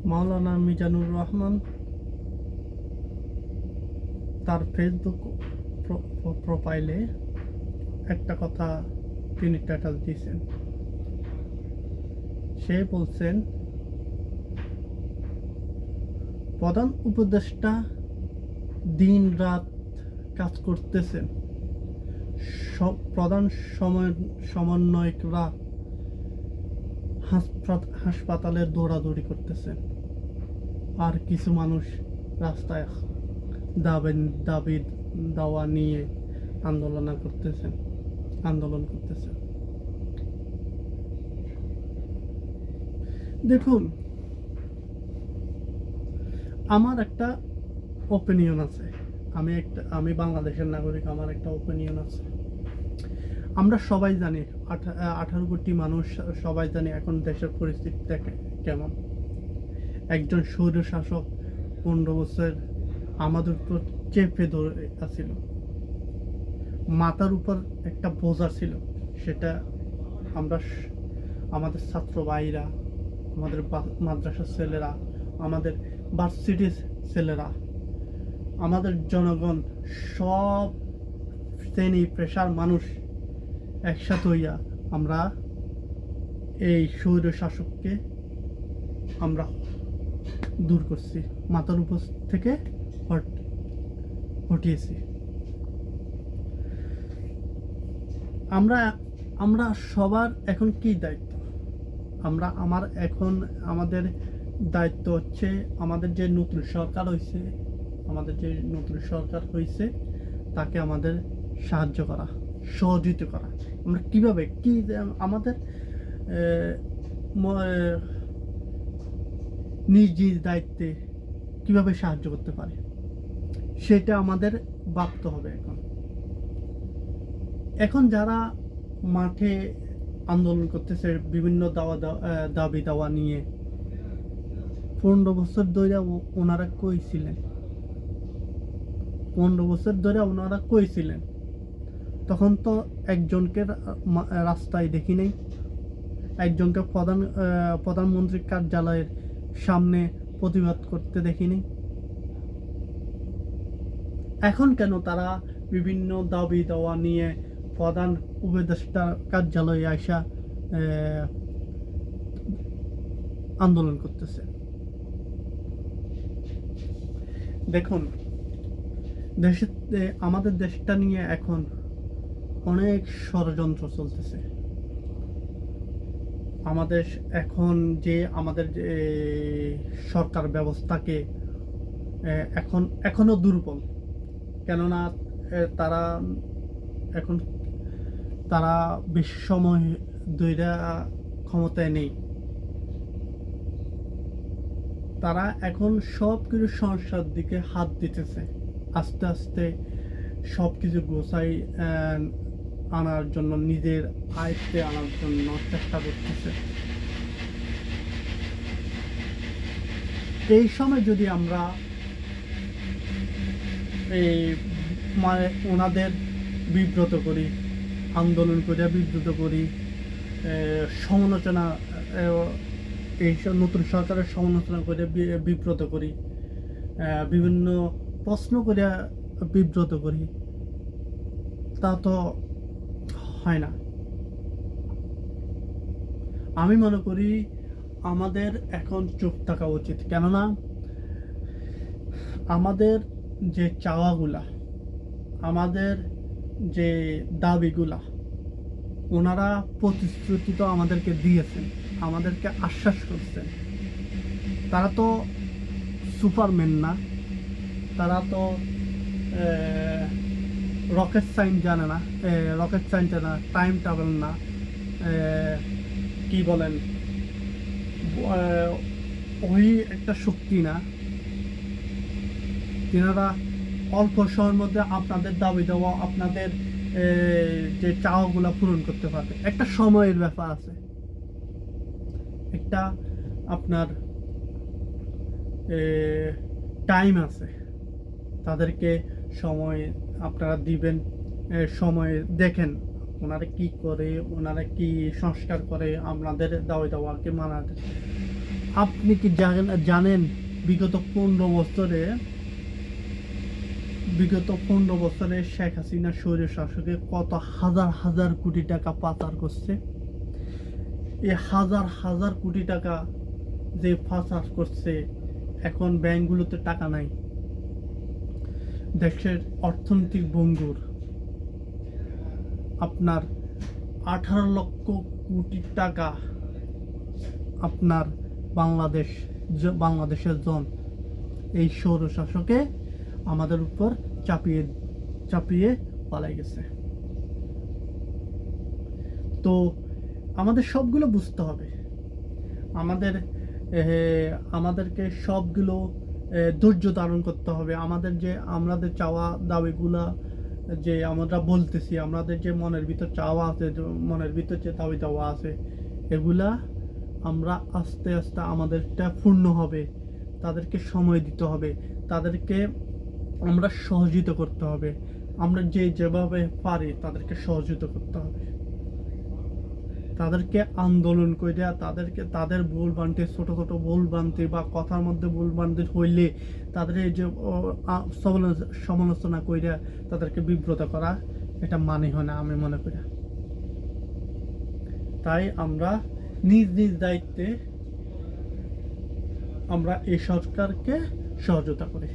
মাওলানা মিজানুর রহমান তার ফেসবুক প্রোফাইলে একটা কথা তিনি স্ট্যাটাস দিয়েছেন। সে বলছেন, প্রধান উপদেষ্টা দিন রাত কাজ করতেছেন, প্রধান সমন্বয়করা হাসপাতালে দৌড়াদৌড়ি করতেছেন, আর কিছু মানুষ রাস্তায় দাবি দাওয়া নিয়ে আন্দোলন করতেছেন। দেখুন, আমার একটা ওপিনিয়ন আছে। আমি বাংলাদেশের নাগরিক, আমার একটা ওপিনিয়ন আছে। আমরা সবাই জানি 18 কোটি মানুষ সবাই জানি এখন দেশের পরিস্থিতি কেমন। একজন স্বৈর শাসক 15 বছর আমাদের উপর চেপে ধরে আছিল, মাথার উপর একটা বোঝা ছিল। সেটা আমরা আমাদের ছাত্র ভাইরা, আমাদের মাদ্রাসার ছেলেরা, আমাদের ভার্সিটির ছেলেরা, আমাদের জনগণ, সব শ্রেণী পেশার মানুষ একসাথে হইয়া আমরা এই স্বৈর শাসককে আমরা দূর করছি, মাথার উপর থেকে হটিয়েছি। আমরা সবার এখন কি দায়িত্ব? আমাদের দায়িত্ব হচ্ছে, আমাদের যে নতুন সরকার হয়েছে তাকে আমাদের সাহায্য করা, সহযোগিতা করা। আমরা কিভাবে আমাদের নিজ দায়িত্বে কিভাবে সাহায্য করতে পারে সেটা আমাদের ভাবতে হবে। এখন যারা মাঠে আন্দোলন করতেছে বিভিন্ন দাবি দাওয়া নিয়ে, 15 বছর ধরে ওনারা কই ছিলেন? তখন তো একজনকে রাস্তায় দেখি নাই, একজনকে প্রধানমন্ত্রীর কার্যালয়ের সামনে প্রতিবাদ করতে দেখি নাই। এখন কেন তারা বিভিন্ন দাবি দাওয়া নিয়ে প্রধান উপদেষ্টা কার্যালয়ে আসা আন্দোলন করতেছে? দেখুন, আমাদের দেশটা নিয়ে এখন অনেক ষড়যন্ত্র চলতেছে। আমাদের সরকার ব্যবস্থাকে এখনো দুর্বল, কেননা তারা বেশি সময় ধরে ক্ষমতায় নেই। তারা এখন সব কিছু সমস্যার দিকে হাত দিতেছে, আস্তে আস্তে সব কিছু গোছাই আনার জন্য, নিজের আয়ত্তে আনার জন্য চেষ্টা করতেছে। এই সময় যদি আমরা ওনাদের বিব্রত করি, আন্দোলন করে বিব্রত করি, সমালোচনা, এইসব নতুন সরকারের সমালোচনা করে বিব্রত করি, বিভিন্ন প্রশ্ন করে বিব্রত করি, তা তো হয় না। আমি মনে করি আমাদের এখন চুপ থাকা উচিত, কেননা আমাদের যে চাওয়াগুলা, আমাদের যে দাবিগুলা ওনারা প্রতিশ্রুতি তো আমাদেরকে দিয়েছেন, আমাদেরকে আশ্বাস করছেন। তারা তো সুপারম্যান না, তারা তো রকেট সায়েন্স জানে না, টাইম ট্রাভেল না, কি বলেন, ওই একটা শক্তি না। তিনারা অল্প সময়ের মধ্যে আপনাদের দাবি দেওয়া, আপনাদের যে চাওয়াগুলা পূরণ করতে পারবে। একটা সময়ের ব্যাপার আছে, একটা আপনার টাইম আছে, তাদেরকে সময় আপনারা দিবেন। সময় দেখেন ওনারা কি করে, ওনারা কি সংস্কার করে আপনাদের দাবি দাওয়াকে মানাতে। আপনি কি জানেন বিগত 15 বছরে শেখ হাসিনা স্বৈর শাসকে কত হাজার হাজার কোটি টাকা পাচার করছে? এই হাজার হাজার কোটি টাকা যে পাচার করছে, এখন ব্যাংকগুলোতে টাকা নাই, দেশের অর্থনৈতিক ভঙ্গুর। আপনার 18 লক্ষ কোটি টাকা আপনার বাংলাদেশের জন এই সৌর শাসকে আমাদের উপর চাপিয়ে পালাই গেছে। তো আমাদের সবগুলো বুঝতে হবে, আমাদেরকে সবগুলো ধৈর্য ধারণ করতে হবে। আমাদের চাওয়া দাবিগুলা যে আমরা বলতেছি, আমাদের যে মনের ভিতর চাওয়া আছে, মনের ভিতর যে দাবি দেওয়া আছে, এগুলা আমরা আস্তে আস্তে আমাদেরটা পূর্ণ হবে। তাদেরকে সময় দিতে হবে, তাদেরকে আমরা সহযোগিতা করতে হবে, আমরা যেভাবে পারি তাদেরকে সহযোগিতা করতে হবে। তাদেরকে আন্দোলন কইরা তাদের ভুল ভ্রান্তি, ছোট ছোট ভুল ভ্রান্তি বা কথার মধ্যে ভুল ভ্রান্তি হইলে তাদের এই যে সমালোচনা কইরা তাদেরকে বিব্রত করা, এটা মানে হয় না আমি মনে করি। তাই আমরা নিজ নিজ দায়িত্বে আমরা এই সরকারকে সহযোগিতা করি।